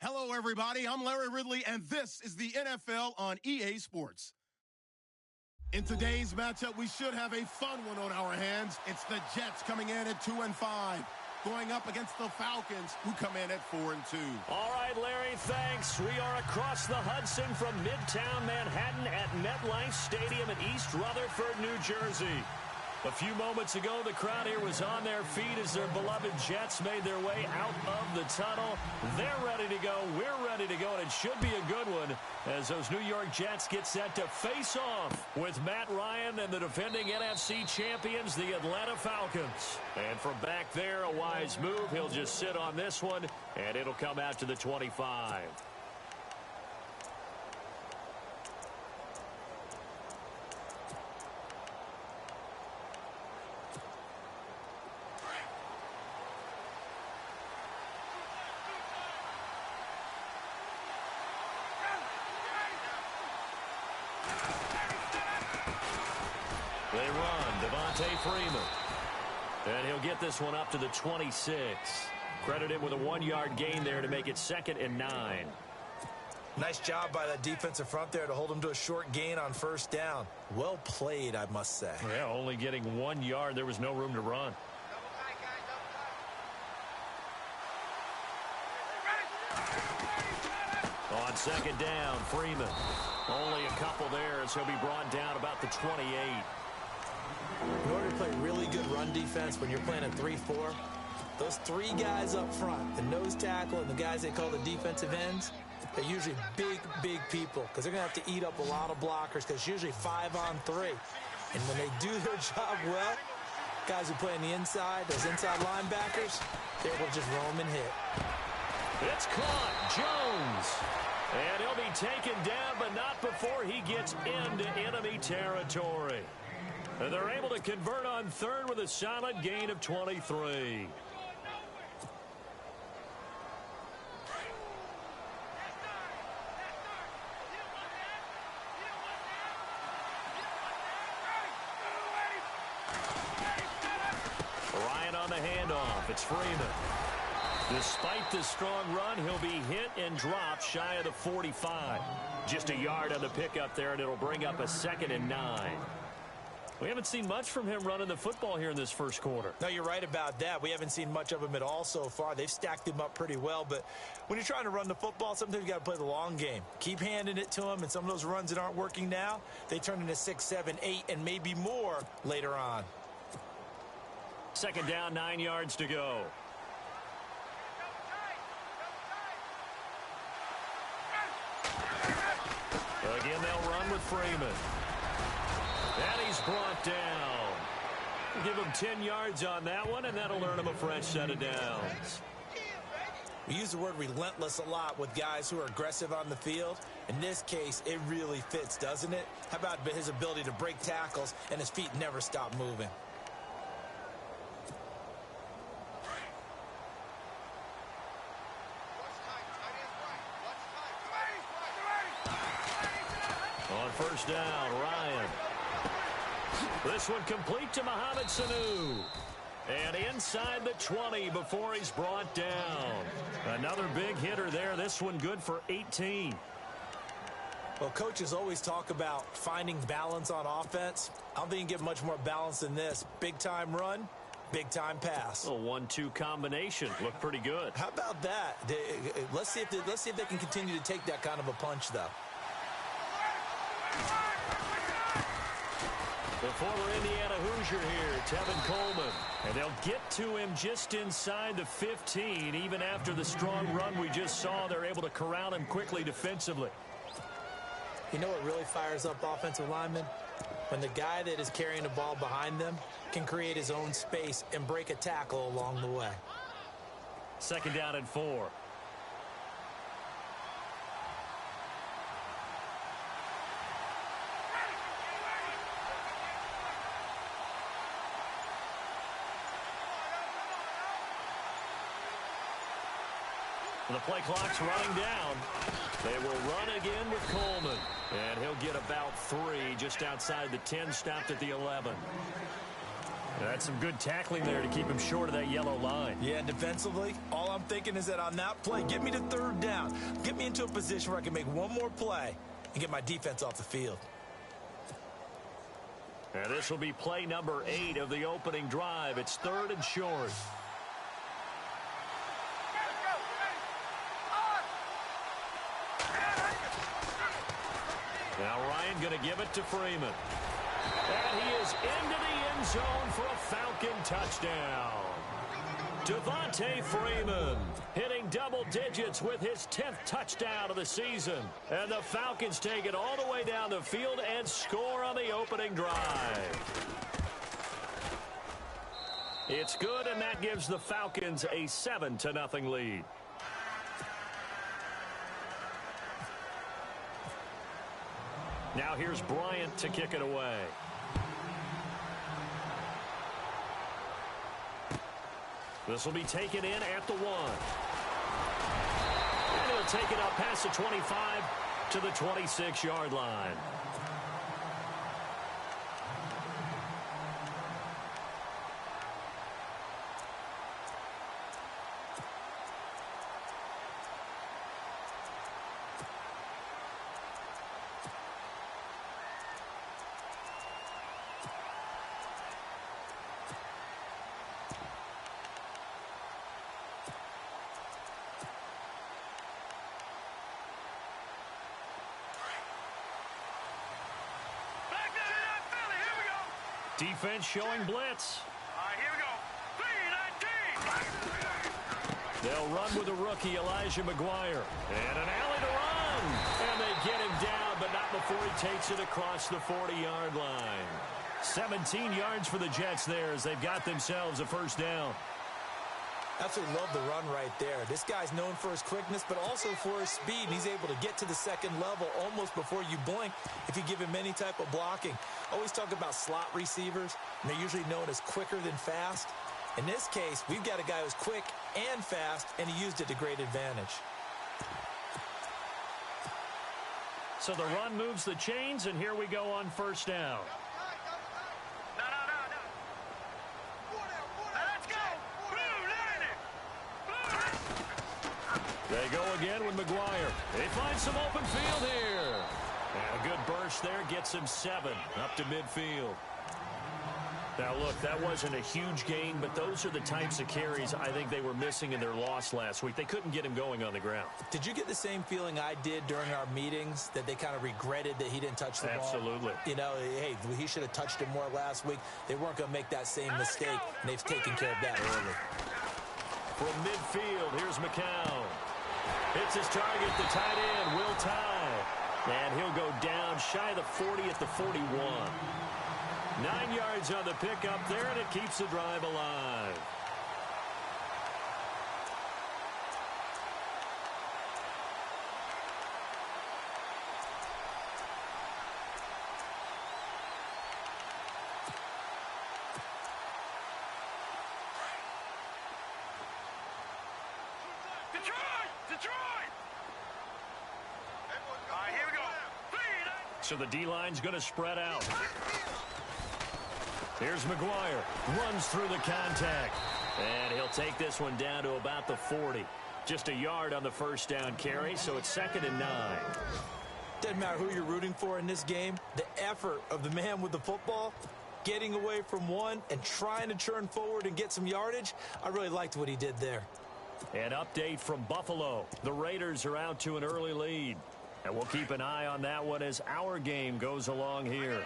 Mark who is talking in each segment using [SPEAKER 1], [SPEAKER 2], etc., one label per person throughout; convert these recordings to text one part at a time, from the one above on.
[SPEAKER 1] Hello, everybody. I'm Larry Ridley, and this is the NFL on EA Sports. In today's matchup, we should have a fun one on our hands. It's the Jets coming in at 2-5, going up against the Falcons, who come in at 4-2.
[SPEAKER 2] All right, Larry, thanks. We are across the Hudson from Midtown Manhattan at MetLife Stadium in East Rutherford, New Jersey. A few moments ago, the crowd here was on their feet as their beloved Jets made their way out of the tunnel. They're ready to go. We're ready to go, and it should be a good one as those New York Jets get set to face off with Matt Ryan and the defending NFC champions, the Atlanta Falcons. And from back there, a wise move. He'll just sit on this one, and it'll come out to the 25. They run, Devontae Freeman. And he'll get this one up to the 26. Credit him with a 1-yard gain there to make it 2nd and 9.
[SPEAKER 3] Nice job by that defensive front there to hold him to a short gain on first down. Well played, I must say.
[SPEAKER 2] Yeah, only getting 1 yard. There was no room to run. On 2nd down, Freeman. Only a couple there as he'll be brought down about the 28.
[SPEAKER 3] In order to play really good run defense when you're playing a 3-4, those 3 guys up front, the nose tackle and the guys they call the defensive ends, they're usually big people because they're going to have to eat up a lot of blockers because it's usually 5-on-3. And when they do their job well, guys who play on the inside, those inside linebackers, they're able to just roam and hit.
[SPEAKER 2] It's caught. Jones. And he'll be taken down, but not before he gets into enemy territory. And they're able to convert on 3rd with a solid gain of 23. Ryan on the handoff. It's Freeman. Despite the strong run, he'll be hit and dropped shy of the 45. Just a yard on the pickup there, and it'll bring up a 2nd and 9. We haven't seen much from him running the football here in this first quarter.
[SPEAKER 3] No, you're right about that. We haven't seen much of him at all so far. They've stacked him up pretty well, but when you're trying to run the football, sometimes you got to play the long game. Keep handing it to him, and some of those runs that aren't working now, they turn into 6, 7, 8, and maybe more later on.
[SPEAKER 2] 2nd down, 9 yards to go. Again, they'll run with Freeman. And he's brought down. Give him 10 yards on that one, and that'll earn him a fresh set of downs.
[SPEAKER 3] We use the word relentless a lot with guys who are aggressive on the field. In this case, it really fits, doesn't it? How about his ability to break tackles and his feet never stop moving?
[SPEAKER 2] On 1st down, Ryan. This one complete to Mohamed Sanu. And inside the 20 before he's brought down. Another big hitter there. This one good for 18.
[SPEAKER 3] Well, coaches always talk about finding balance on offense. I don't think you can get much more balance than this. Big-time run, big-time pass.
[SPEAKER 2] A 1-2 combination. Looked pretty good.
[SPEAKER 3] How about that? Let's see if they can continue to take that kind of a punch, though.
[SPEAKER 2] The former Indiana Hoosier here, Tevin Coleman. And they'll get to him just inside the 15. Even after the strong run we just saw, they're able to corral him quickly defensively.
[SPEAKER 3] You know what really fires up offensive linemen? When the guy that is carrying the ball behind them can create his own space and break a tackle along the way.
[SPEAKER 2] 2nd down and 4. The play clock's running down. They will run again with Coleman. And he'll get about 3 just outside the 10, stopped at the 11. That's some good tackling there to keep him short of that yellow line.
[SPEAKER 3] Yeah, and defensively, all I'm thinking is that on that play, get me to third down. Get me into a position where I can make one more play and get my defense off the field.
[SPEAKER 2] And this will be play number 8 of the opening drive. It's 3rd and short. Now Ryan going to give it to Freeman. And he is into the end zone for a Falcon touchdown. Devontae Freeman hitting double digits with his 10th touchdown of the season. And the Falcons take it all the way down the field and score on the opening drive. It's good, and that gives the Falcons a 7-0 lead. Now here's Bryant to kick it away. This will be taken in at the 1. And he'll take it up past the 25 to the 26-yard line. Defense showing blitz.
[SPEAKER 4] Here we go. 3-19.
[SPEAKER 2] They'll run with the rookie, Elijah McGuire. And an alley to run. And they get him down, but not before he takes it across the 40-yard line. 17 yards for the Jets there as they've got themselves a first down.
[SPEAKER 3] Absolutely love the run right there. This guy's known for his quickness, but also for his speed. He's able to get to the second level almost before you blink if you give him any type of blocking. Always talk about slot receivers, and they're usually known as quicker than fast. In this case, we've got a guy who's quick and fast, and he used it to great advantage.
[SPEAKER 2] So the run moves the chains, and here we go on first down. They go again with McGuire. They find some open field here. And a good burst there gets him 7 up to midfield. Now, look, that wasn't a huge gain, but those are the types of carries I think they were missing in their loss last week. They couldn't get him going on the ground.
[SPEAKER 3] Did you get the same feeling I did during our meetings, that they kind of regretted that he didn't touch the ball?
[SPEAKER 2] Absolutely.
[SPEAKER 3] You know, hey, he should have touched it more last week. They weren't going to make that same mistake, and they've taken care of that early.
[SPEAKER 2] From midfield, here's McCown. Hits his target, the tight end, Will Tye. And he'll go down shy of the 40 at the 41. 9 yards on the pickup there, and it keeps the drive alive. So the D-line's going to spread out. Here's McGuire. Runs through the contact. And he'll take this one down to about the 40. Just a yard on the first down carry, so it's 2nd and 9.
[SPEAKER 3] Doesn't matter who you're rooting for in this game. The effort of the man with the football, getting away from one and trying to churn forward and get some yardage, I really liked what he did there.
[SPEAKER 2] An update from Buffalo. The Raiders are out to an early lead. And we'll keep an eye on that one as our game goes along here.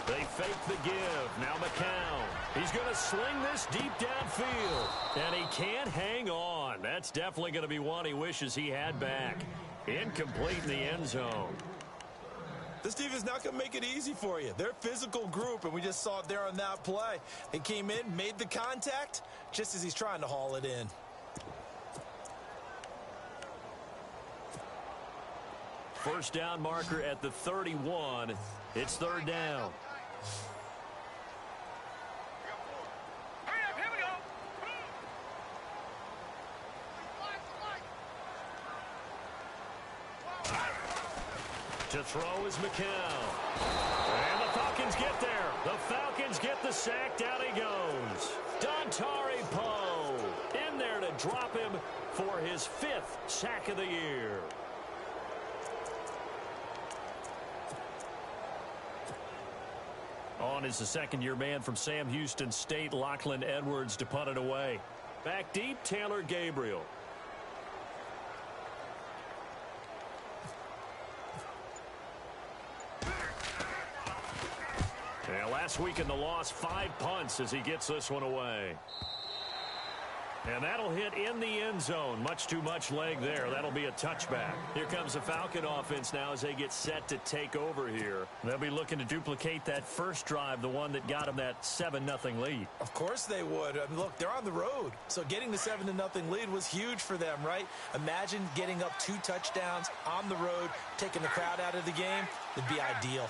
[SPEAKER 2] They fake the give. Now McCown. He's going to sling this deep downfield. And he can't hang on. That's definitely going to be one he wishes he had back. Incomplete in the end zone.
[SPEAKER 3] This team is not going to make it easy for you. They're a physical group, and we just saw it there on that play. They came in, made the contact, just as he's trying to haul it in.
[SPEAKER 2] First down marker at the 31. It's 3rd down. To throw is McCown. And the Falcons get there. The Falcons get the sack. Down he goes. Dontari Poe in there to drop him for his 5th sack of the year. On is the second-year man from Sam Houston State, Lachlan Edwards, to punt it away. Back deep, Taylor Gabriel. And last week in the loss, 5 punts as he gets this one away. And that'll hit in the end zone. Much too much leg there. That'll be a touchback. Here comes the Falcon offense now as they get set to take over here. They'll be looking to duplicate that first drive, the one that got them that 7-0 lead.
[SPEAKER 3] Of course they would. I mean, look, they're on the road. So getting the 7-0 lead was huge for them, right? Imagine getting up 2 touchdowns on the road, taking the crowd out of the game. It'd be ideal.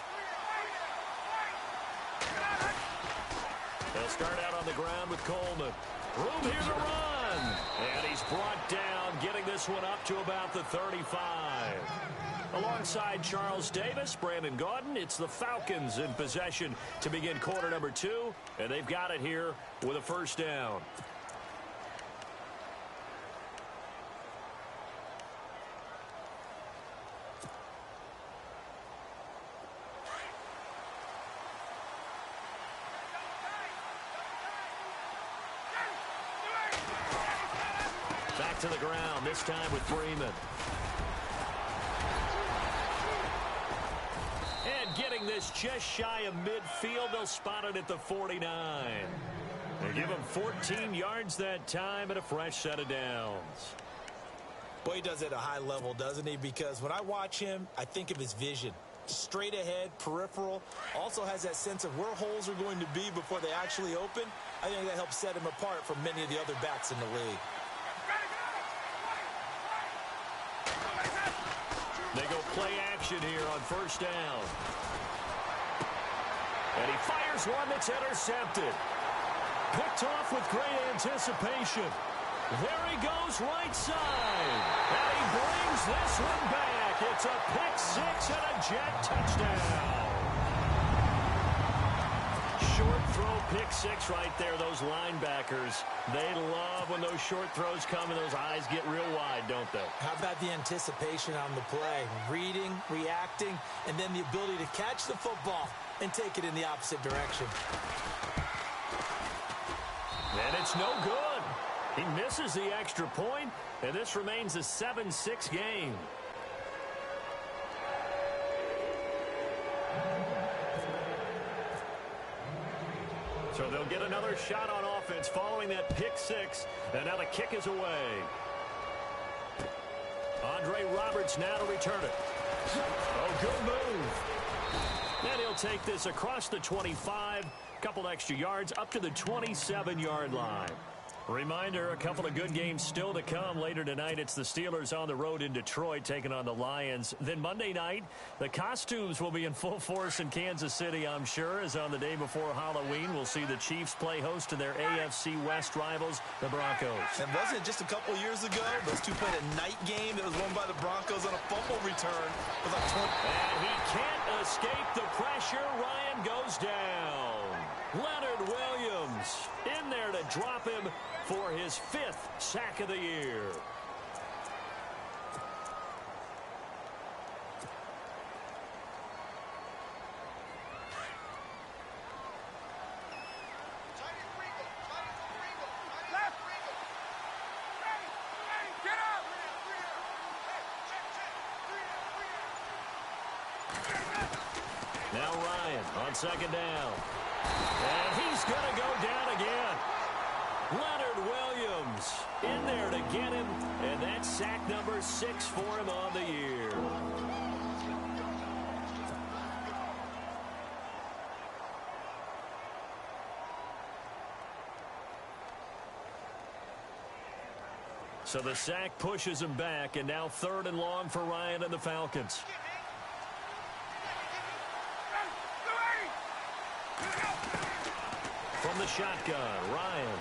[SPEAKER 2] They'll start out on the ground with Coleman. Room here to run. And he's brought down, getting this one up to about the 35. Alongside Charles Davis, Brandon Gaudin, it's the Falcons in possession to begin quarter number 2. And they've got it here with a first down. Back to the ground, this time with Freeman. And getting this just shy of midfield, they'll spot it at the 49. They give him 14 yards that time and a fresh set of downs.
[SPEAKER 3] Boy, he does it at a high level, doesn't he? Because when I watch him, I think of his vision. Straight ahead, peripheral. Also has that sense of where holes are going to be before they actually open. I think that helps set him apart from many of the other backs in the league.
[SPEAKER 2] They go play action here on first down. And he fires one that's intercepted. Picked off with great anticipation. There he goes right side. And he brings this one back. It's a pick 6 and a Jet touchdown. Short throw pick 6 right there. Those linebackers, they love when those short throws come and those eyes get real wide, don't they?
[SPEAKER 3] How about the anticipation on the play? Reading, reacting, and then the ability to catch the football and take it in the opposite direction.
[SPEAKER 2] And it's no good. He misses the extra point, and this remains a 7-6 game. So they'll get another shot on offense following that pick 6, and now the kick is away. Andre Roberts now to return it. Oh, good move. And he'll take this across the 25, couple extra yards up to the 27-yard line. Reminder, a couple of good games still to come. Later tonight, it's the Steelers on the road in Detroit taking on the Lions. Then Monday night, the costumes will be in full force in Kansas City, I'm sure, as on the day before Halloween, we'll see the Chiefs play host to their AFC West rivals, the Broncos.
[SPEAKER 3] And wasn't it just a couple years ago, those two played a night game that was won by the Broncos on a fumble return. It was like 20.
[SPEAKER 2] And he can't escape the pressure. Ryan goes down. Leonard Williams in there to drop him for his 5th sack of the year. Now Ryan on second down. And he's going to go down again. Leonard Williams in there to get him, and that's sack number 6 for him on the year. So the sack pushes him back, and now 3rd and long for Ryan and the Falcons. From the shotgun, Ryan.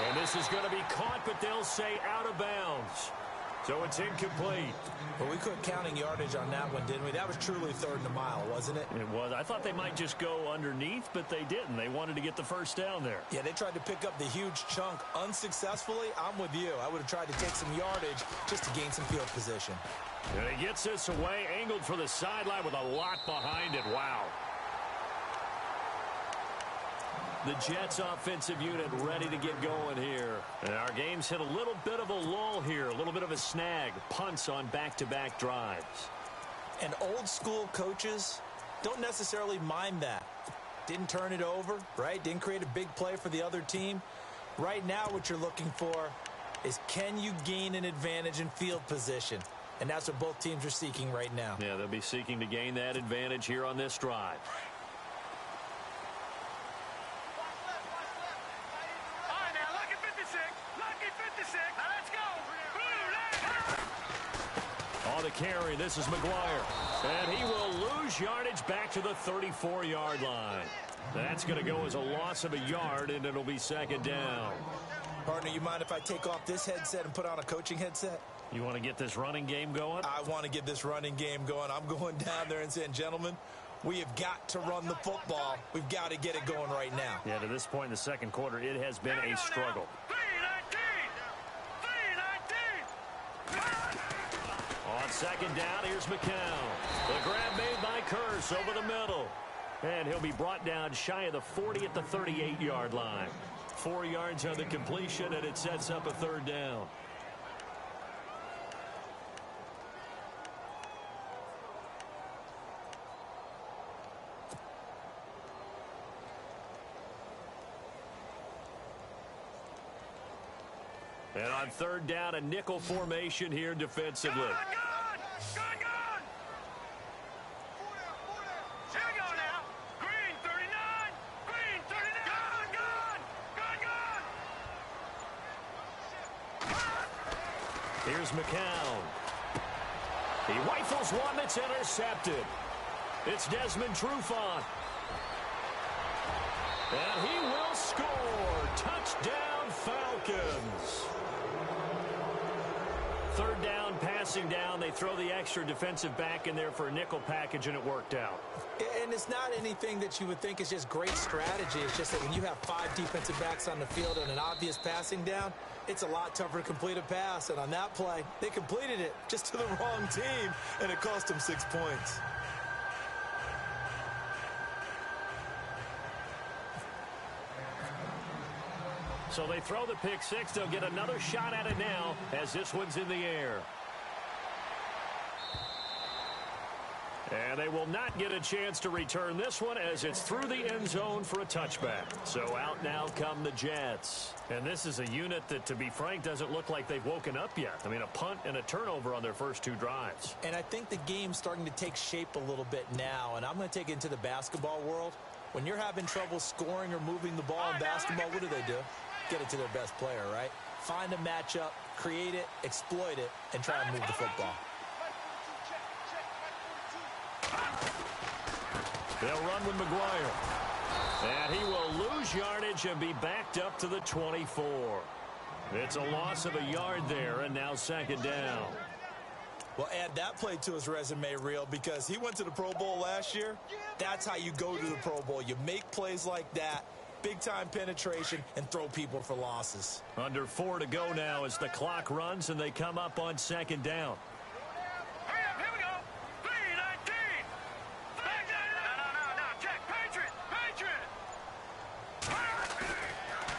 [SPEAKER 2] And this is going to be caught, but they'll say out of bounds. So it's incomplete.
[SPEAKER 3] Well, we quit counting yardage on that one, didn't we? That was truly 3rd and a mile, wasn't it?
[SPEAKER 2] It was. I thought they might just go underneath, but they didn't. They wanted to get the first down there.
[SPEAKER 3] Yeah, they tried to pick up the huge chunk unsuccessfully. I'm with you. I would have tried to take some yardage just to gain some field position.
[SPEAKER 2] And he gets this away, angled for the sideline with a lot behind it. Wow. The Jets offensive unit ready to get going here. And our game's hit a little bit of a lull here, a little bit of a snag. Punts on back-to-back drives.
[SPEAKER 3] And old school coaches don't necessarily mind that. Didn't turn it over, right? Didn't create a big play for the other team. Right now what you're looking for is, can you gain an advantage in field position? And that's what both teams are seeking right now.
[SPEAKER 2] Yeah, they'll be seeking to gain that advantage here on this drive. On the carry, this is McGuire. And he will lose yardage back to the 34-yard line. That's going to go as a loss of a yard, and it'll be 2nd down.
[SPEAKER 3] Partner, you mind if I take off this headset and put on a coaching headset?
[SPEAKER 2] You want to get this running game going?
[SPEAKER 3] I want to get this running game going. I'm going down there and saying, gentlemen, we have got to run the football. We've got to get it going right now.
[SPEAKER 2] Yeah, to this point in the second quarter, it has been a struggle. On 2nd down, here's McCown. The grab made by Curse over the middle. And he'll be brought down shy of the 40 at the 38-yard line. 4 yards on the completion, and it sets up a 3rd down. And on 3rd down, a nickel formation here defensively. Here's McCown. He rifles one that's intercepted. It's Desmond Trufant. And he will score. Touchdown, Falcons. 3rd down, passing down. They throw the extra defensive back in there for a nickel package, and it worked out.
[SPEAKER 3] And it's not anything that you would think is just great strategy. It's just that when you have 5 defensive backs on the field and an obvious passing down, it's a lot tougher to complete a pass. And on that play, they completed it just to the wrong team, and it cost them 6 points.
[SPEAKER 2] So they throw the pick six. They'll get another shot at it now as this one's in the air. And they will not get a chance to return this one as it's through the end zone for a touchback. So out now come the Jets. And this is a unit that, to be frank, doesn't look like they've woken up yet. I mean, a punt and a turnover on their first 2 drives.
[SPEAKER 3] And I think the game's starting to take shape a little bit now. And I'm going to take it into the basketball world. When you're having trouble scoring or moving the ball in basketball, what do? Get it to their best player, right? Find a matchup, create it, exploit it, and try and move the football.
[SPEAKER 2] They'll run with McGuire. And he will lose yardage and be backed up to the 24. It's a loss of a yard there, and now 2nd down.
[SPEAKER 3] Well, add that play to his resume reel because he went to the Pro Bowl last year. That's how you go to the Pro Bowl. You make plays like that, big-time penetration, and throw people for losses.
[SPEAKER 2] Under 4 to go now as the clock runs, and they come up on 2nd down.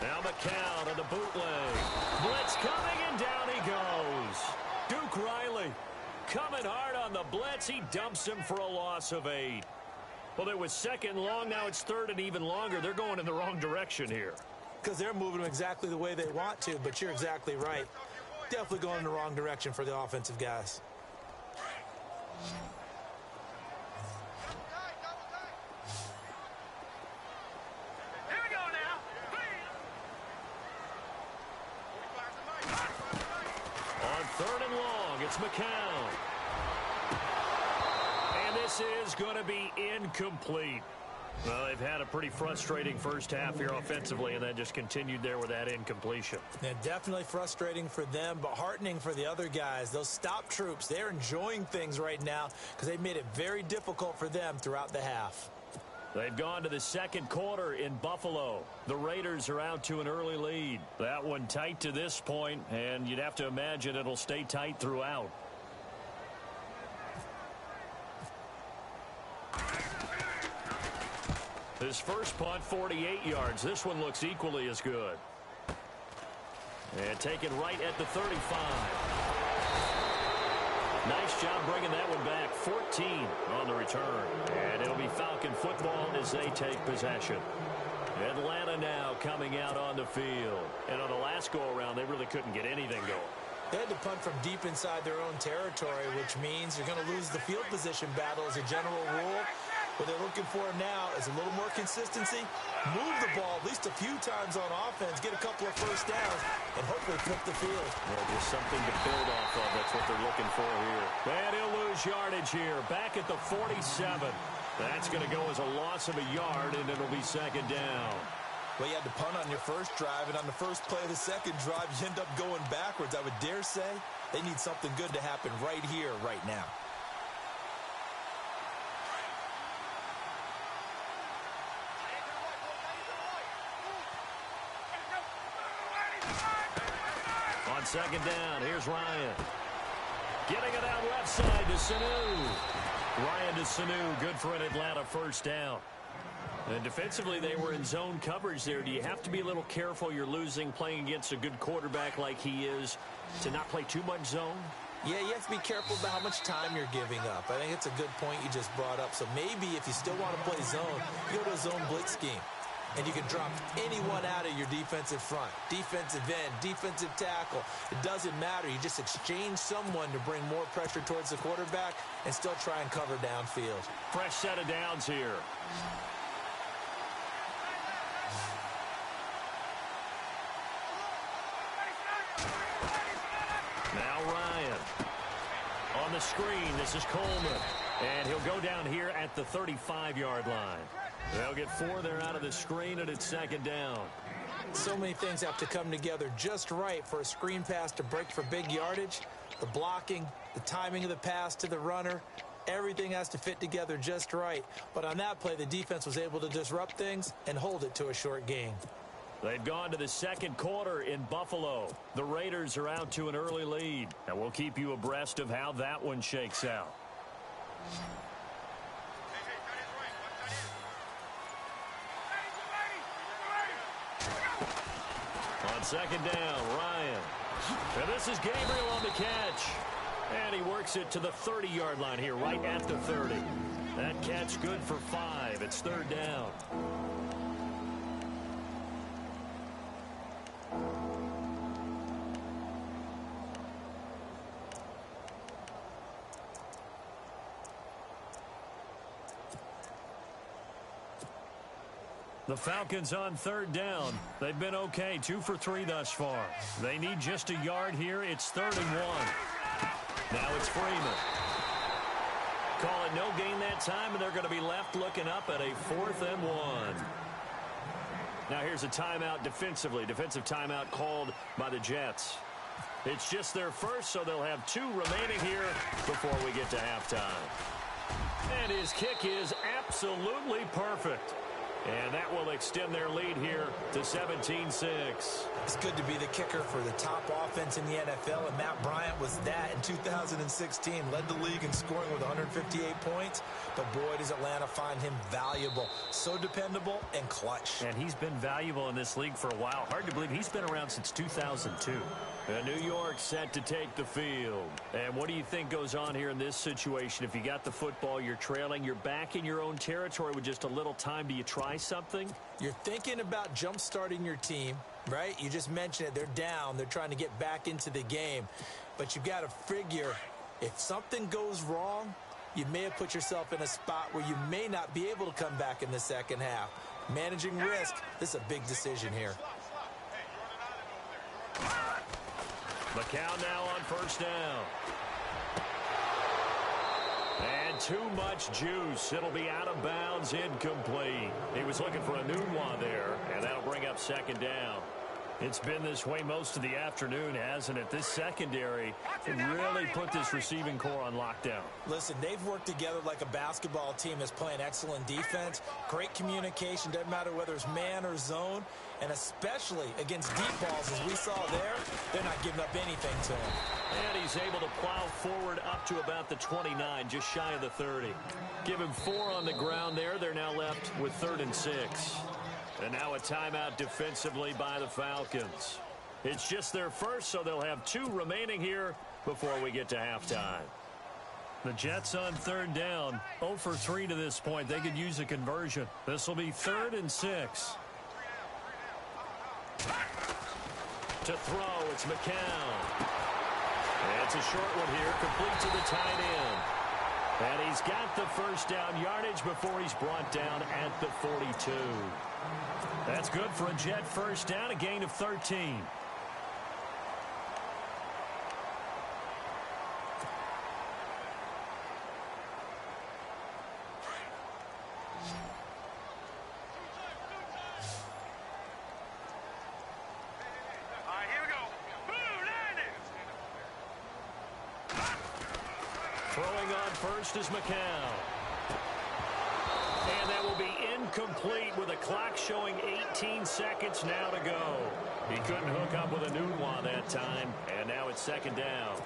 [SPEAKER 2] Now McCown on the bootleg. Blitz coming, and down he goes. Duke Riley coming hard on the blitz. He dumps him for a loss of 8. Well, it was 2nd long. Now it's 3rd and even longer. They're going in the wrong direction here.
[SPEAKER 3] Because they're moving them exactly the way they want to, but you're exactly right. Definitely going in the wrong direction for the offensive guys.
[SPEAKER 2] On 3rd and long, it's McCown. And this is going to be incomplete. Well, they've had a pretty frustrating first half here offensively, and then just continued there with that incompletion.
[SPEAKER 3] Yeah, definitely frustrating for them, but heartening for the other guys. Those stop troops, they're enjoying things right now because they've made it very difficult for them throughout the half.
[SPEAKER 2] They've gone to the second quarter in Buffalo. The Raiders are out to an early lead. That one tight to this point, and you'd have to imagine it'll stay tight throughout. His first punt, 48 yards. This one looks equally as good. And taken right at the 35. Nice job bringing that one back. 14 on the return. And it'll be Falcon football as they take possession. Atlanta now coming out on the field. And on the last go-around, they really couldn't get anything going.
[SPEAKER 3] They had to punt from deep inside their own territory, which means you're going to lose the field position battle as a general rule. What they're looking for now is a little more consistency, move the ball at least a few times on offense, get a couple of first downs, and hopefully flip the field.
[SPEAKER 2] Yeah, just something to build off of. That's what they're looking for here. And he'll lose yardage here. Back at the 47. That's going to go as a loss of a yard, and it'll be second down.
[SPEAKER 3] Well, you had to punt on your first drive, and on the first play of the second drive, you end up going backwards. I would dare say they need something good to happen right here, right now.
[SPEAKER 2] On second down, here's Ryan. Getting it out left side to Sanu. Ryan to Sanu, good for an Atlanta first down. And defensively, they were in zone coverage there. Do you have to be a little careful? You're losing playing against a good quarterback like he is to not play too much zone?
[SPEAKER 3] Yeah, you have to be careful about how much time you're giving up. I think it's a good point you just brought up. So maybe if you still want to play zone, you go to a zone blitz scheme. And you can drop anyone out of your defensive front. Defensive end, defensive tackle. It doesn't matter. You just exchange someone to bring more pressure towards the quarterback and still try and cover downfield.
[SPEAKER 2] Fresh set of downs here. Now Ryan. On the screen, this is Coleman. And he'll go down here at the 35-yard line. They'll get 4 there out of the screen, and it's second down.
[SPEAKER 3] So many things have to come together just right for a screen pass to break for big yardage. The blocking, the timing of the pass to the runner, everything has to fit together just right. But on that play, the defense was able to disrupt things and hold it to a short gain.
[SPEAKER 2] They've gone to the second quarter in Buffalo. The Raiders are out to an early lead. And we'll keep you abreast of how that one shakes out. On second down, Ryan. And this is Gabriel on the catch. And he works it to the 30-yard line here, right at the 30. That catch good for 5. It's third down. The Falcons on third down. They've been okay, 2 for 3 thus far. They need just a yard here. It's 3rd and 1. Now it's Freeman. Call it no gain that time, and they're going to be left looking up at a 4th and 1. Now here's a timeout defensively. Defensive timeout called by the Jets. It's just their first, so they'll have 2 remaining here before we get to halftime. And his kick is absolutely perfect. And that will extend their lead here to 17-6.
[SPEAKER 3] It's good to be the kicker for the top offense in the NFL, and Matt Bryant was that in 2016. Led the league in scoring with 158 points, but boy, does Atlanta find him valuable. So dependable and clutch.
[SPEAKER 2] And he's been valuable in this league for a while. Hard to believe he's been around since 2002. New York set to take the field. And what do you think goes on here in this situation? If you got the football, you're trailing, you're back in your own territory with just a little time. Do you try something?
[SPEAKER 3] You're thinking about jump-starting your team, right? You just mentioned it. They're down. They're trying to get back into the game. But you've got to figure if something goes wrong, you may have put yourself in a spot where you may not be able to come back in the second half. Managing risk, this is a big decision here. McCown
[SPEAKER 2] now on first down. And too much juice. It'll be out of bounds, incomplete. He was looking for a new one there, and that'll bring up second down. It's been this way most of the afternoon, hasn't it? This secondary can really put this receiving core on lockdown.
[SPEAKER 3] Listen, they've worked together like a basketball team that's playing excellent defense. Great communication, doesn't matter whether it's man or zone. And especially against deep balls, as we saw there, they're not giving up anything to him.
[SPEAKER 2] And he's able to plow forward up to about the 29, just shy of the 30. Give him 4 on the ground there. They're now left with 3rd and 6. And now a timeout defensively by the Falcons. It's just their first, so they'll have 2 remaining here before we get to halftime. The Jets on 3rd down, 0 for 3 to this point. They could use a conversion. This will be 3rd and 6. To throw, it's McCown. And it's a short one here, complete to the tight end. And he's got the first down yardage before he's brought down at the 42. That's good for a Jet first down, a gain of 13. Throwing on first is McCown. And that will be incomplete with a clock showing 18 seconds now to go. He couldn't hook up with a new one that time, and now it's second down.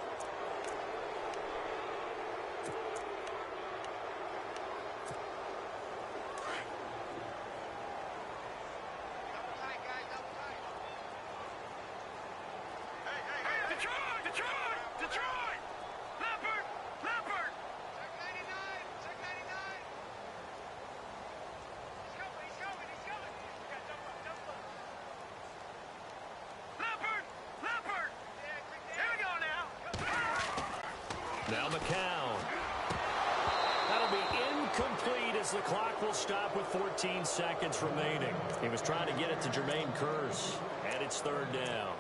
[SPEAKER 2] Now McCown. That'll be incomplete as the clock will stop with 14 seconds remaining. He was trying to get it to Jermaine Kearse, and it's 3rd down.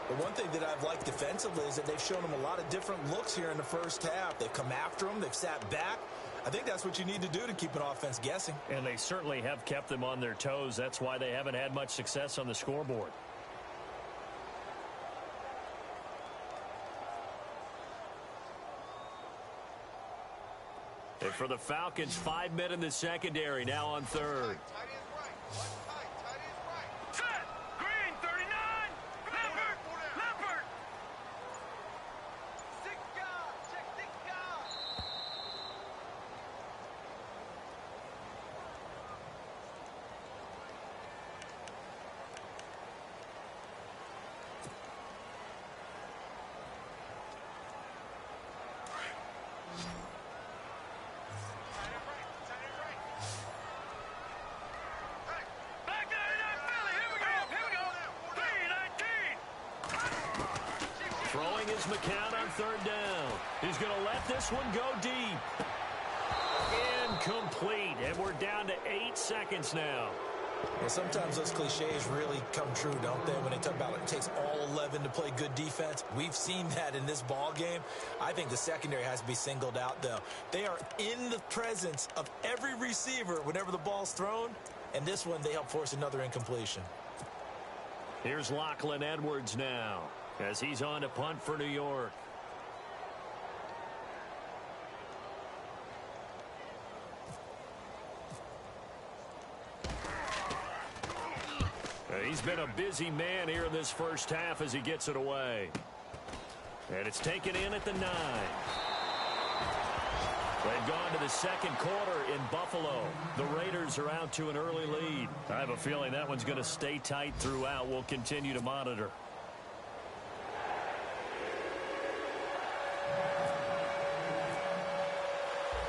[SPEAKER 3] The one thing that I've liked defensively is that they've shown him a lot of different looks here in the first half. They've come after him. They've sat back. I think that's what you need to do to keep an offense guessing.
[SPEAKER 2] And they certainly have kept them on their toes. That's why they haven't had much success on the scoreboard. And for the Falcons, 5 men in the secondary, now on 3rd.
[SPEAKER 4] Set! Green, 39! Leopard! Leopard! Check 6 guard!
[SPEAKER 2] Throwing is McCown on 3rd down. He's going to let this one go deep. Incomplete, and we're down to 8 seconds now.
[SPEAKER 3] Well, sometimes those cliches really come true, don't they? When they talk about it takes all 11 to play good defense. We've seen that in this ball game. I think the secondary has to be singled out, though. They are in the presence of every receiver whenever the ball's thrown, and this one they help force another incompletion.
[SPEAKER 2] Here's Lachlan Edwards now as he's on to punt for New York. He's been a busy man here in this first half as he gets it away. And it's taken in at the 9. They've gone to the second quarter in Buffalo. The Raiders are out to an early lead. I have a feeling that one's going to stay tight throughout. We'll continue to monitor.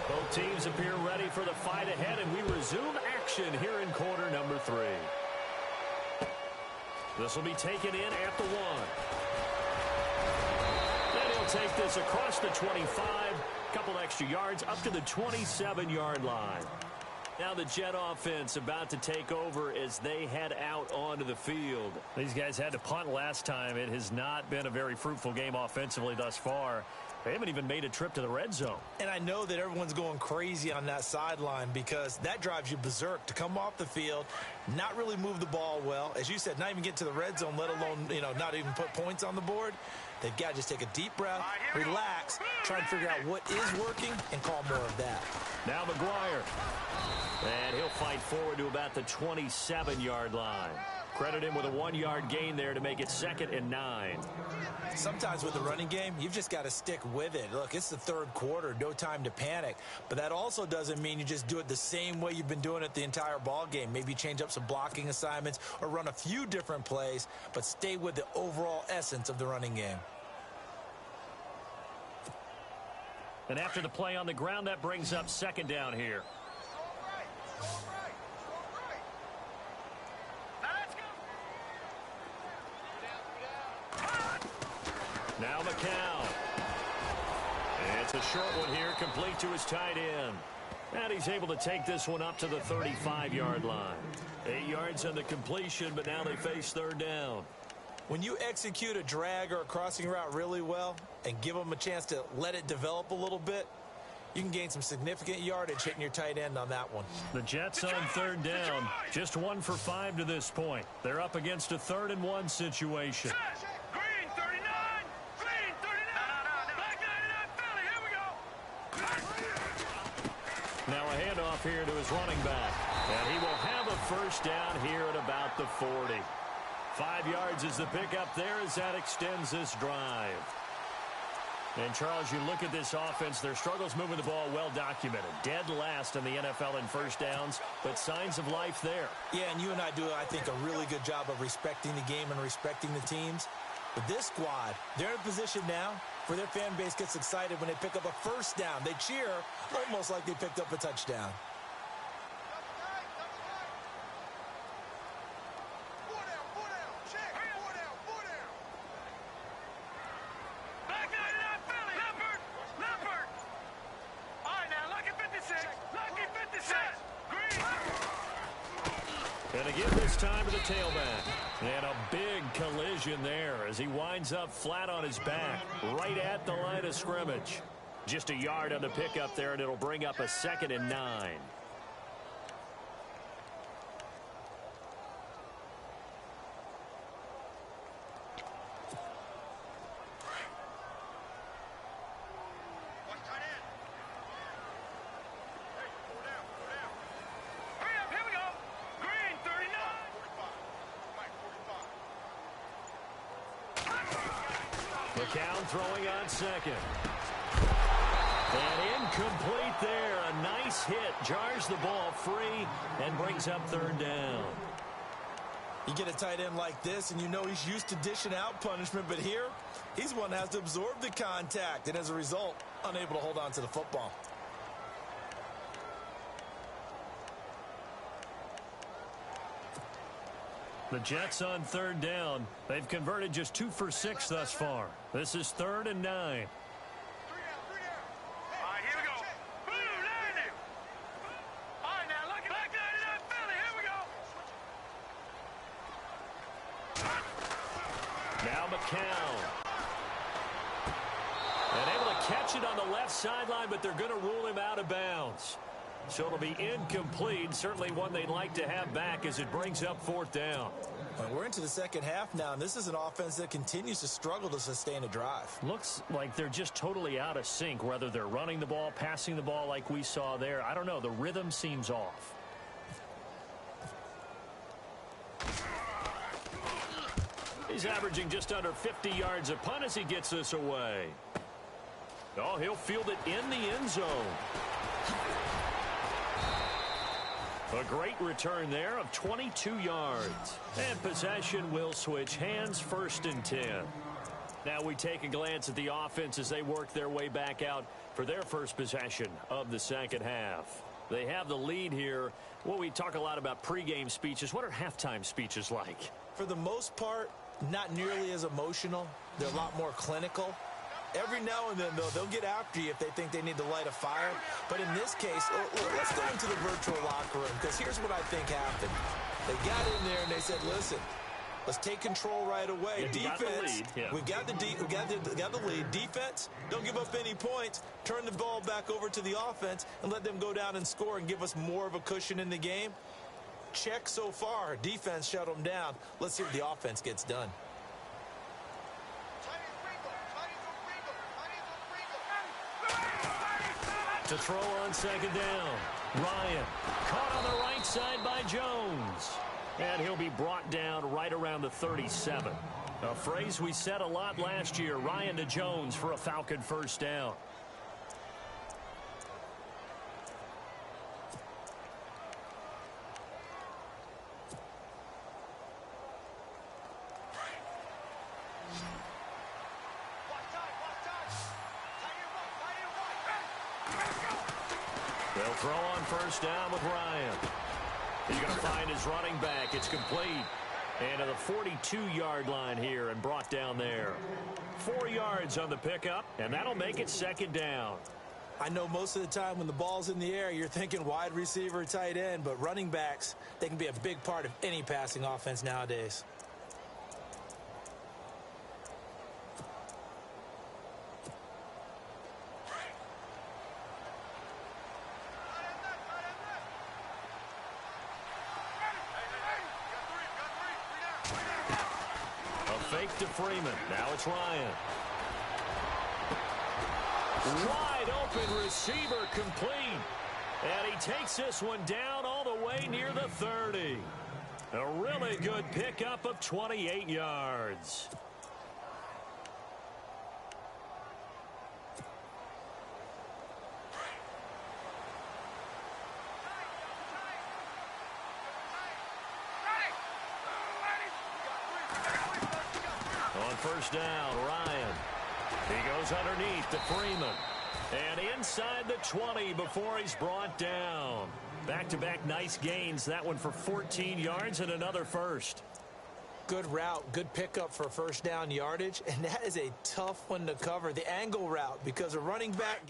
[SPEAKER 2] Both teams appear ready for the fight ahead, and we resume action here in quarter number 3. This will be taken in at the 1. Then he'll take this across the 25. Couple extra yards up to the 27-yard line. Now the Jet offense about to take over as they head out onto the field. These guys had to punt last time. It has not been a very fruitful game offensively thus far. They haven't even made a trip to the red zone.
[SPEAKER 3] And I know that everyone's going crazy on that sideline because that drives you berserk to come off the field, not really move the ball well. As you said, not even get to the red zone, let alone, not even put points on the board. They've got to just take a deep breath, relax, try and figure out what is working, and call more of that.
[SPEAKER 2] Now McGuire. And he'll fight forward to about the 27-yard line. Credit him with a 1-yard gain there to make it 2nd and 9.
[SPEAKER 3] Sometimes with the running game, you've just got to stick with it. Look, it's the third quarter, no time to panic. But that also doesn't mean you just do it the same way you've been doing it the entire ball game. Maybe change up some blocking assignments or run a few different plays, but stay with the overall essence of the running game.
[SPEAKER 2] And after the play on the ground, that brings up 2nd down here. Now McCown. It's a short one here, complete to his tight end. And he's able to take this one up to the 35-yard line. 8 yards on the completion, but now they face 3rd down.
[SPEAKER 3] When you execute a drag or a crossing route really well and give them a chance to let it develop a little bit, you can gain some significant yardage hitting your tight end on that one.
[SPEAKER 2] The Jets on 3rd down, just 1 for 5 to this point. They're up against a 3rd and 1 situation.
[SPEAKER 4] Green 39. Green 39. Black 99 Philly. Here we go.
[SPEAKER 2] Now a handoff here to his running back. And he will have a 1st down here at about the 40. 5 yards is the pickup there as that extends this drive. And, Charles, you look at this offense, their struggles moving the ball well documented. Dead last in the NFL in 1st downs, but signs of life there.
[SPEAKER 3] Yeah, and you and I do, I think, a really good job of respecting the game and respecting the teams. But this squad, they're in a position now where their fan base gets excited when they pick up a 1st down. They cheer almost like they picked up a touchdown.
[SPEAKER 2] And again this time to the tailback. And a big collision there as he winds up flat on his back right at the line of scrimmage. Just a yard on the pickup there, and it'll bring up a 2nd and 9. McCown throwing on 2nd. And incomplete there. A nice hit. Jars the ball free and brings up 3rd down.
[SPEAKER 3] You get a tight end like this, and you know he's used to dishing out punishment, but here, he's one that has to absorb the contact, and as a result, unable to hold on to the football.
[SPEAKER 2] The Jets on 3rd down. They've converted just 2 for 6 thus far. This is 3rd and 9.
[SPEAKER 4] All right, here we go. Blue 90. All right, now look at Black 99 Philly. Here we go.
[SPEAKER 2] Now McCown. And able to catch it on the left sideline, but they're going to rule him out of bounds. So it'll be incomplete. Certainly one they'd like to have back as it brings up 4th down.
[SPEAKER 3] Well, we're into the second half now, and this is an offense that continues to struggle to sustain a drive.
[SPEAKER 2] Looks like they're just totally out of sync, whether they're running the ball, passing the ball like we saw there. I don't know. The rhythm seems off. He's averaging just under 50 yards a punt as he gets this away. Oh, he'll field it in the end zone. A great return there of 22 yards. And possession will switch hands, 1st and 10. Now we take a glance at the offense as they work their way back out for their first possession of the second half. They have the lead here. Well, we talk a lot about pregame speeches. What are halftime speeches like?
[SPEAKER 3] For the most part, not nearly as emotional. They're a lot more clinical. Every now and then, though, they'll get after you if they think they need to light a fire. But in this case, let's go into the virtual locker room, because here's what I think happened. They got in there and they said, listen, Let's take control right away.
[SPEAKER 2] Yeah,
[SPEAKER 3] Defense,
[SPEAKER 2] yeah.
[SPEAKER 3] we got the lead. Defense, don't give up any points. Turn the ball back over to the offense and let them go down and score and give us more of a cushion in the game. Check so far. Defense shut them down. Let's see what the offense gets done.
[SPEAKER 2] To throw on second down. Ryan caught on the right side by Jones. And he'll be brought down right around the 37. A phrase we said a lot last year. Ryan to Jones for a Falcon first down. They'll throw on first down with Ryan. He's going to find his running back. It's complete. And to the 42-yard line here and brought down there. 4 yards on the pickup, and that'll make it second down.
[SPEAKER 3] I know most of the time when the ball's in the air, you're thinking wide receiver, tight end, but running backs, they can be a big part of any passing offense nowadays.
[SPEAKER 2] Fake to Freeman. Now it's Ryan. Wide open receiver complete. And he takes this one down all the way near the 30. A really good pickup of 28 yards. First down, Ryan. He goes underneath to Freeman. And inside the 20 before he's brought down. Back-to-back nice gains. That one for 14 yards and another first.
[SPEAKER 3] Good route, good pickup for first down yardage. And that is a tough one to cover. The angle route, because a running back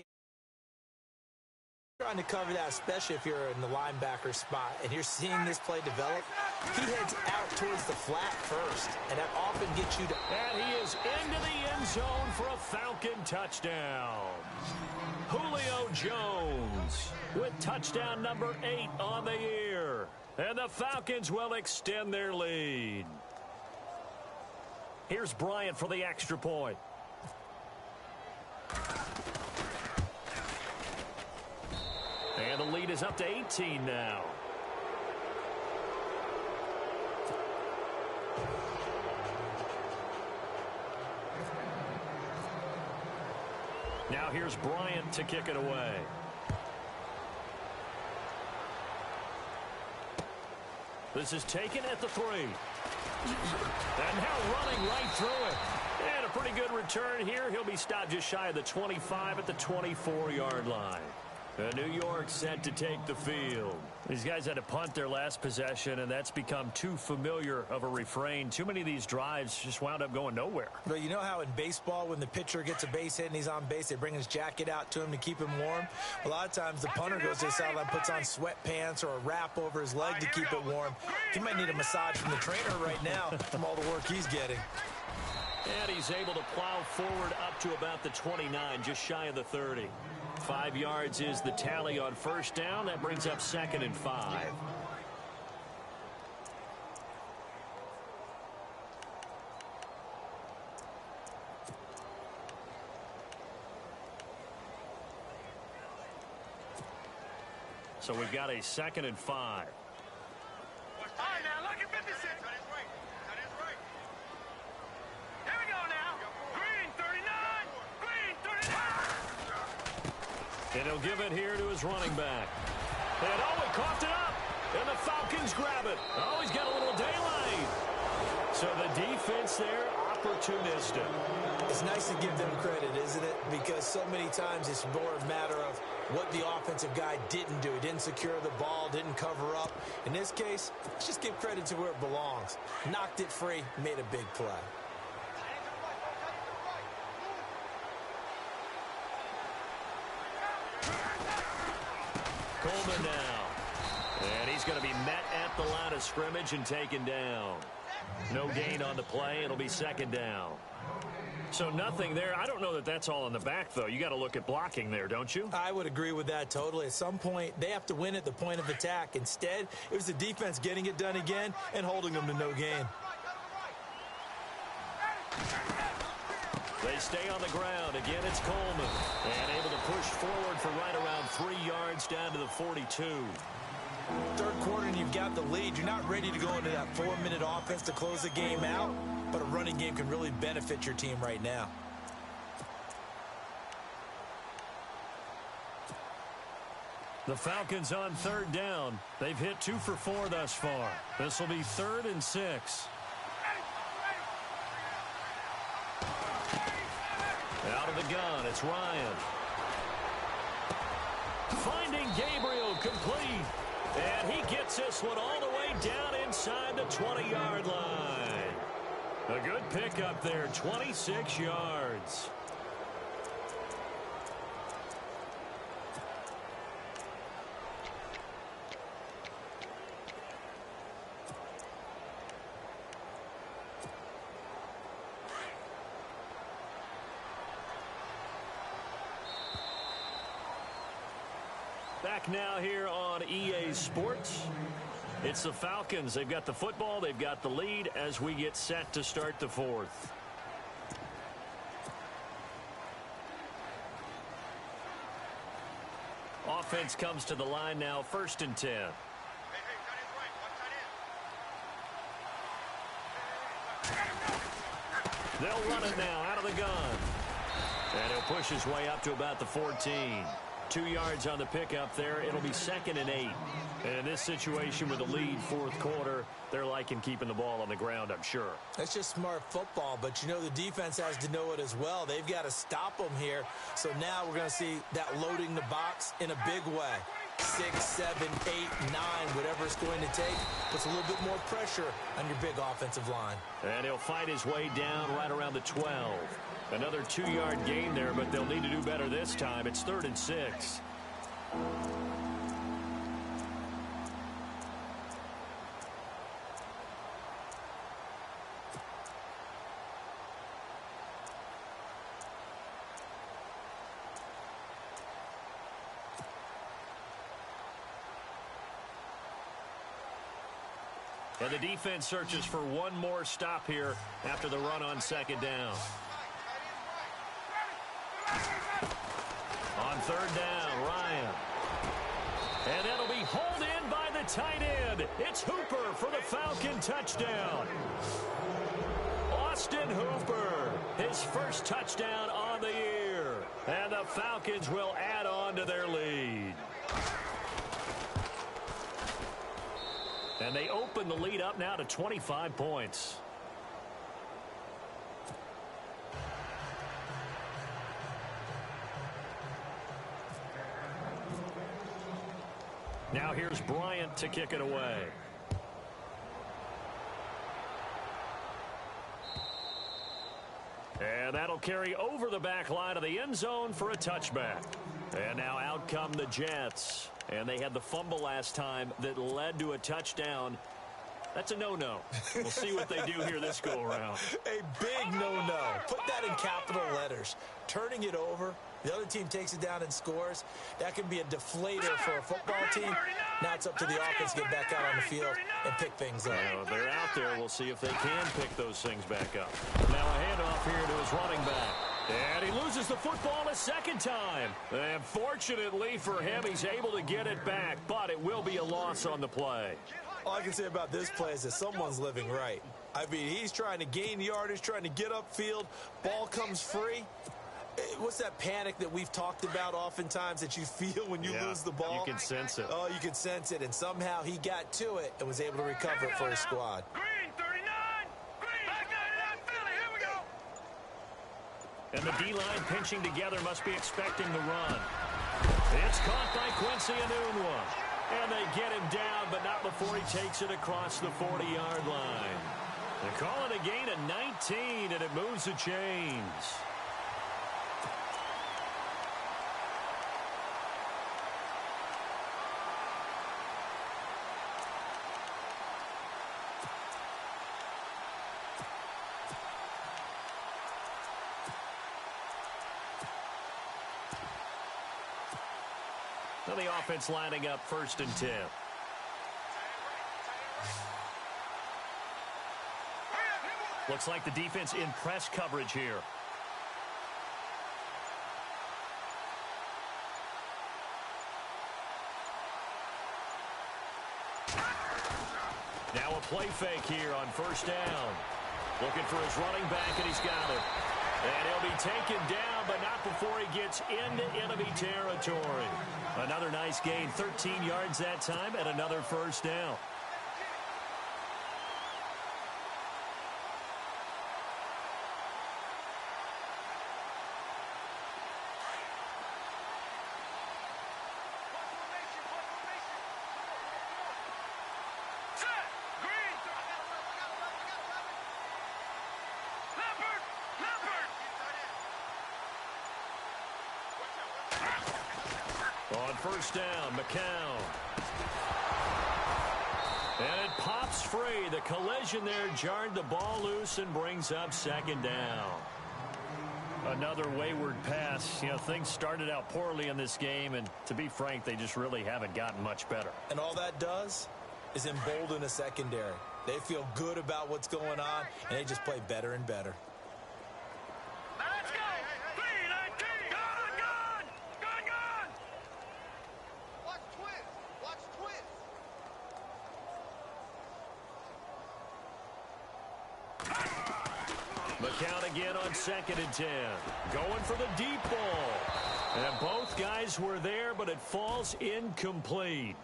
[SPEAKER 3] trying to cover that, especially if you're in the linebacker spot and you're seeing this play develop. He heads out towards the flat first, and that often gets you to...
[SPEAKER 2] And he is into the end zone for a Falcon touchdown. Julio Jones with touchdown number 8 on the year. And the Falcons will extend their lead. Here's Bryant for the extra point. And the lead is up to 18 now. Now here's Bryant to kick it away. This is taken at the 3. And now running right through it. And a pretty good return here. He'll be stopped just shy of the 25 at the 24-yard line. New York set to take the field. These guys had to punt their last possession, and that's become too familiar of a refrain. Too many of these drives just wound up going nowhere.
[SPEAKER 3] But you know how in baseball, when the pitcher gets a base hit and he's on base, they bring his jacket out to him to keep him warm? A lot of times the punter goes to the sideline, puts on sweatpants or a wrap over his leg to keep it warm. He might need a massage from the trainer right now from all the work he's getting.
[SPEAKER 2] And he's able to plow forward up to about the 29, just shy of the 30. 5 yards is the tally on first down. That brings up 2nd and 5. So we've got a 2nd and 5.
[SPEAKER 4] All right, now, look at 56. Here we go now. Green, 39. Green, 39.
[SPEAKER 2] And he'll give it here to his running back. And he coughed it up. And the Falcons grab it. Oh, he's got a little daylight. So the defense there, opportunistic.
[SPEAKER 3] It's nice to give them credit, isn't it? Because so many times it's more a matter of what the offensive guy didn't do. He didn't secure the ball, didn't cover up. In this case, let's just give credit to where it belongs. Knocked it free, made a big play.
[SPEAKER 2] Coleman now. And he's going to be met at the line of scrimmage and taken down. No gain on the play. It'll be second down. So nothing there. I don't know that that's all in the back, though. You got to look at blocking there, don't you?
[SPEAKER 3] I would agree with that totally. At some point, they have to win at the point of attack. Instead, it was the defense getting it done again and holding them to no gain.
[SPEAKER 2] They stay on the ground. Again, it's Coleman. And able to push forward for right around 3 yards down to the 42.
[SPEAKER 3] Third quarter and you've got the lead. You're not ready to go into that 4-minute offense to close the game out, but a running game can really benefit your team right now.
[SPEAKER 2] The Falcons on third down. They've hit 2 for 4 thus far. This will be 3rd and 6. Out of the gun, it's Ryan. Finding Gabriel complete. And he gets this one all the way down inside the 20-yard line. A good pickup there, 26 yards. Back now here on EA Sports. It's the Falcons. They've got the football. They've got the lead as we get set to start the 4th. Offense comes to the line now, 1st and 10. They'll run it now out of the gun. And he'll push his way up to about the 14. 2 yards on the pickup there. It'll be 2nd and 8. And in this situation with a lead 4th quarter, they're liking keeping the ball on the ground, I'm sure.
[SPEAKER 3] That's just smart football, but you know the defense has to know it as well. They've got to stop them here. So now we're going to see that loading the box in a big way. 6, 7, 8, 9, whatever it's going to take, puts a little bit more pressure on your big offensive line.
[SPEAKER 2] And he'll fight his way down right around the 12. Another 2-yard gain there, but they'll need to do better this time. It's 3rd and 6. And the defense searches for one more stop here after the run on 2nd down. On 3rd down, Ryan. And that'll be hauled in by the tight end. It's Hooper for the Falcon touchdown. Austin Hooper, his first touchdown on the year. And the Falcons will add on to their lead. And they open the lead up now to 25 points. Now here's Bryant to kick it away. And that'll carry over the back line of the end zone for a touchback. And now out come the Jets. And they had the fumble last time that led to a touchdown. That's a no-no. We'll see what they do here this go-around.
[SPEAKER 3] A big no-no. Put that in capital letters. Turning it over, the other team takes it down and scores. That can be a deflator for a football team. Now it's up to the offense to get back out on the field and pick things up.
[SPEAKER 2] They're out there. We'll see if they can pick those things back up. Now a handoff here to his running back. And he loses the football a second time. And fortunately for him, he's able to get it back, but it will be a loss on the play.
[SPEAKER 3] All I can say about this play is that someone's living right. I mean, he's trying to gain yardage, trying to get upfield. Ball comes free. What's that panic that we've talked about oftentimes that you feel when you lose the ball?
[SPEAKER 2] You can sense it.
[SPEAKER 3] Oh, you can sense it. And somehow he got to it and was able to recover it for his squad.
[SPEAKER 4] Green, 39. Green, back 99, Philly. Here we go.
[SPEAKER 2] And the D-line pinching together must be expecting the run. It's caught by Quincy Enunwa. And they get him down, but not before he takes it across the 40-yard line. They call it a gain of 19, and it moves the chains. Now the offense lining up 1st and 10. Looks like the defense in press coverage here. Now a play fake here on 1st down. Looking for his running back, and he's got it. And he'll be taken down, but not before he gets into enemy territory. Another nice gain, 13 yards that time, and another 1st down. On 1st down, McCown. And it pops free. The collision there jarred the ball loose and brings up 2nd down. Another wayward pass. You know, things started out poorly in this game, and to be frank, they just really haven't gotten much better.
[SPEAKER 3] And all that does is embolden a secondary. They feel good about what's going on, and they just play better and better.
[SPEAKER 4] Let's go! 3-19! Gone! Watch twist!
[SPEAKER 2] McCown again on 2nd and 10. Going for the deep ball. And both guys were there, but it falls incomplete.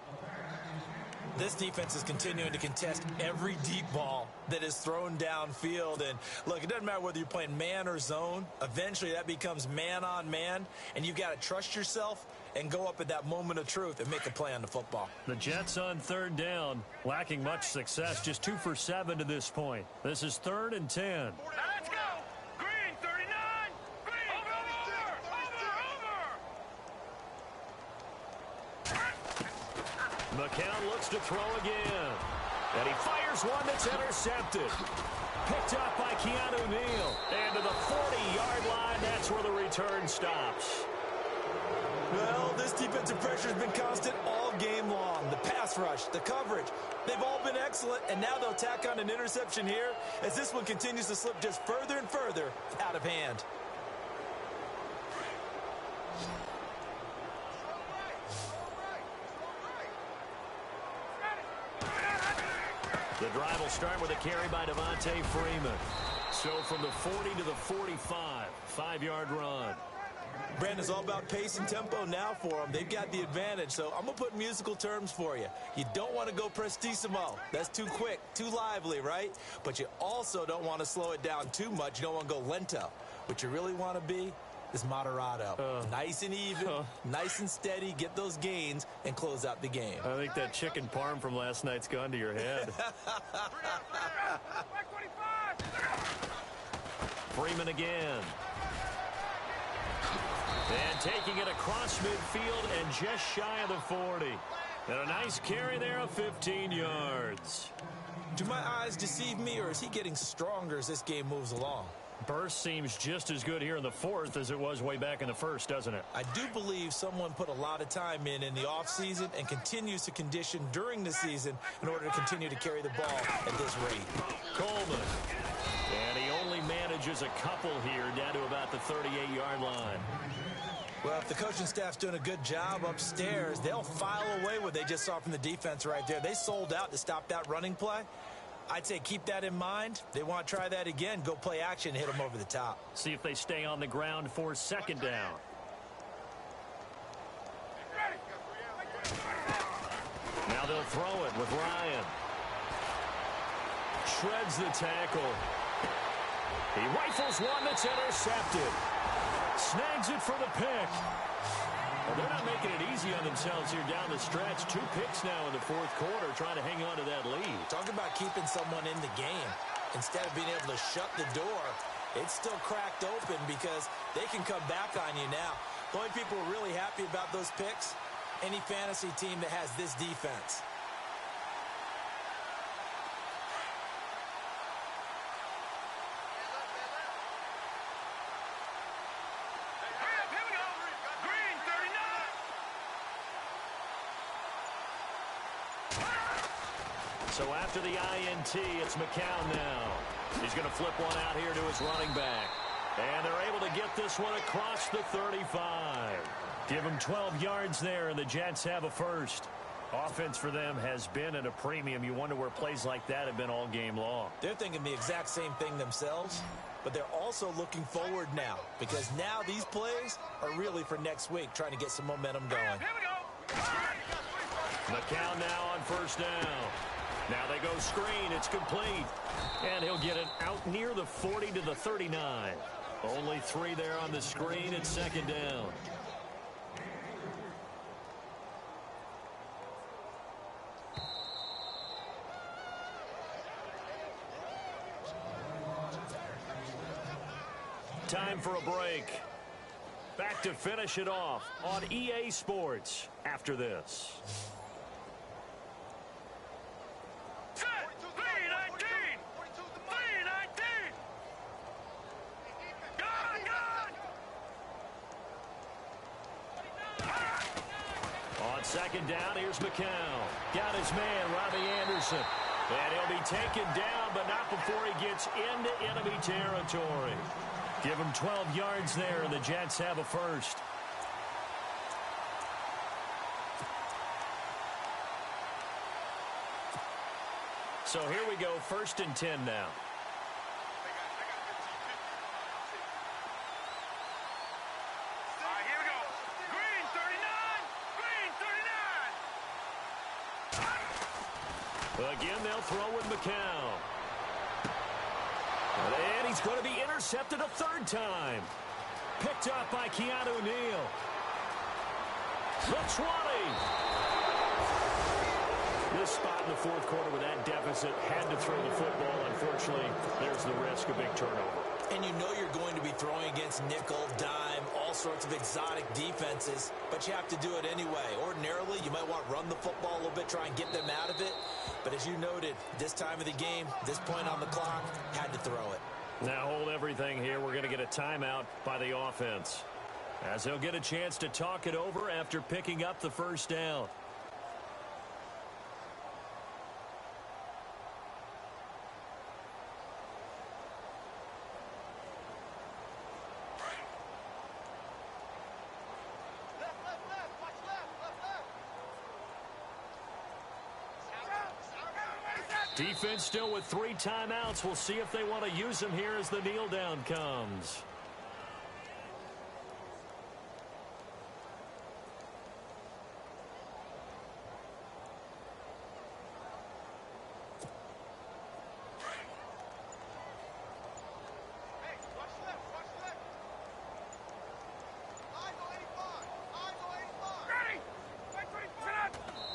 [SPEAKER 3] This defense is continuing to contest every deep ball that is thrown downfield. And look, it doesn't matter whether you're playing man or zone. Eventually that becomes man on man, and you've got to trust yourself and go up at that moment of truth and make a play on the football.
[SPEAKER 2] The Jets on 3rd down, lacking much success, just 2 for 7 to this point. This is 3rd and 10.
[SPEAKER 4] Let's go! Green, 39! Green! Over!
[SPEAKER 2] McCown looks to throw again. And he fires one that's intercepted. Picked up by Keanu Neal. And to the 40-yard line, that's where the return stops.
[SPEAKER 3] Well, this defensive pressure has been constant all game long. The pass rush, the coverage, they've all been excellent, and now they'll tack on an interception here as this one continues to slip just further and further out of hand.
[SPEAKER 2] The drive will start with a carry by Devontae Freeman. So from the 40 to the 45, 5-yard run.
[SPEAKER 3] Brandon, it's all about pace and tempo now for them. They've got the advantage, so I'm going to put musical terms for you. You don't want to go prestissimo. That's too quick, too lively, right? But you also don't want to slow it down too much. You don't want to go lento. What you really want to be is moderato. Nice and even, nice and steady, get those gains, and close out the game.
[SPEAKER 2] I think that chicken parm from last night's gone to your head. Freeman again. And taking it across midfield and just shy of the 40. And a nice carry there of 15 yards.
[SPEAKER 3] Do my eyes deceive me, or is he getting stronger as this game moves along?
[SPEAKER 2] Burst seems just as good here in the 4th as it was way back in the 1st, doesn't it?
[SPEAKER 3] I do believe someone put a lot of time in the offseason and continues to condition during the season in order to continue to carry the ball at this rate.
[SPEAKER 2] Coleman. And he only manages a couple here down to about the 38-yard line.
[SPEAKER 3] Well, if the coaching staff's doing a good job upstairs, they'll file away what they just saw from the defense right there. They sold out to stop that running play. I'd say keep that in mind. They want to try that again. Go play action, hit them over the top.
[SPEAKER 2] See if they stay on the ground for 2nd down. Now they'll throw it with Ryan. Shreds the tackle. He rifles one that's intercepted. Snags it for the pick. Well, they're not making it easy on themselves here down the stretch. 2 picks now in the 4th quarter, trying to hang on to that lead.
[SPEAKER 3] Talk about keeping someone in the game. Instead of being able to shut the door, it's still cracked open because they can come back on you now. The only people who are really happy about those picks, any fantasy team that has this defense.
[SPEAKER 2] So after the INT, it's McCown now. He's going to flip one out here to his running back. And they're able to get this one across the 35. Give them 12 yards there, and the Jets have a first. Offense for them has been at a premium. You wonder where plays like that have been all game long.
[SPEAKER 3] They're thinking the exact same thing themselves, but they're also looking forward now because now these plays are really for next week, trying to get some momentum going.
[SPEAKER 4] Here we go.
[SPEAKER 2] McCown now on first down. Now they go screen. It's complete. And he'll get it out near the 40 to the 39. Only 3 there on the screen. It's second down. Time for a break. Back to finish it off on EA Sports after this.
[SPEAKER 4] Set. 319. 319. Gone.
[SPEAKER 2] On second down, here's McCown. Got his man, Robbie Anderson. And he'll be taken down, but not before he gets into enemy territory. Give him 12 yards there, and the Jets have a first. So here we go, 1st and 10 now.
[SPEAKER 4] Here we go. Green 39. Green 39.
[SPEAKER 2] Again, they'll throw with McCown. And he's going to be intercepted a 3rd time. Picked up by Keanu Neal. The 20. This spot in the 4th quarter with that deficit had to throw the football. Unfortunately, there's the risk of big turnover.
[SPEAKER 3] And you know you're going to be throwing against nickel, dime, all sorts of exotic defenses, but you have to do it anyway. Ordinarily, you might want to run the football a little bit, try and get them out of it. But as you noted, this time of the game, this point on the clock, had to throw it.
[SPEAKER 2] Now hold everything here. We're going to get a timeout by the offense, as they'll get a chance to talk it over after picking up the first down. Defense still with 3 timeouts. We'll see if they want to use them here as the kneel down comes.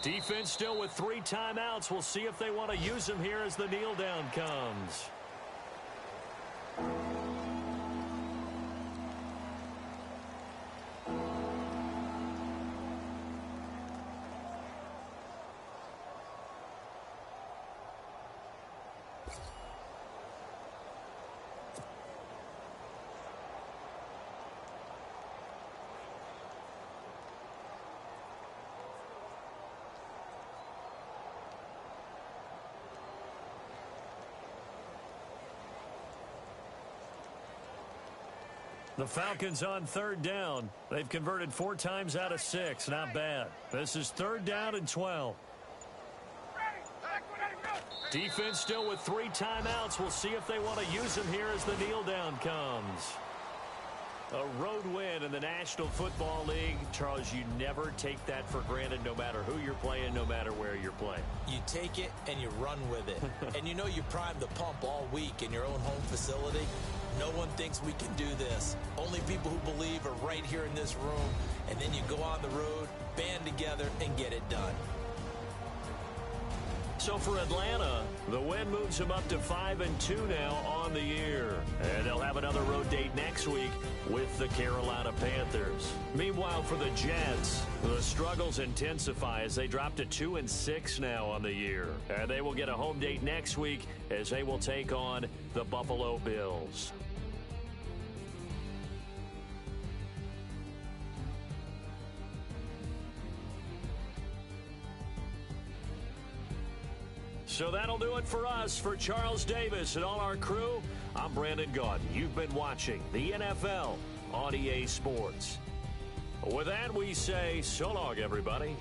[SPEAKER 2] Defense still with 3 timeouts. We'll see if they want to use them here as the kneel down comes. The Falcons on 3rd down. They've converted 4 times out of 6. Not bad. This is 3rd down and 12. Defense still with 3 timeouts. We'll see if they want to use them here as the kneel down comes. A road win in the National Football League. Charles, you never take that for granted no matter who you're playing, no matter where you're playing.
[SPEAKER 3] You take it and you run with it. And you know you primed the pump all week in your own home facility. No one thinks we can do this. Only people who believe are right here in this room. And then you go on the road, band together, and get it done.
[SPEAKER 2] So for Atlanta, the win moves them up to 5-2 now on the year. And they'll have another road date next week with the Carolina Panthers. Meanwhile, for the Jets, the struggles intensify as they drop to 2-6 now on the year. And they will get a home date next week as they will take on the Buffalo Bills. So that'll do it for us. For Charles Davis and all our crew, I'm Brandon Gaudin. You've been watching the NFL on EA Sports. With that, we say so long, everybody.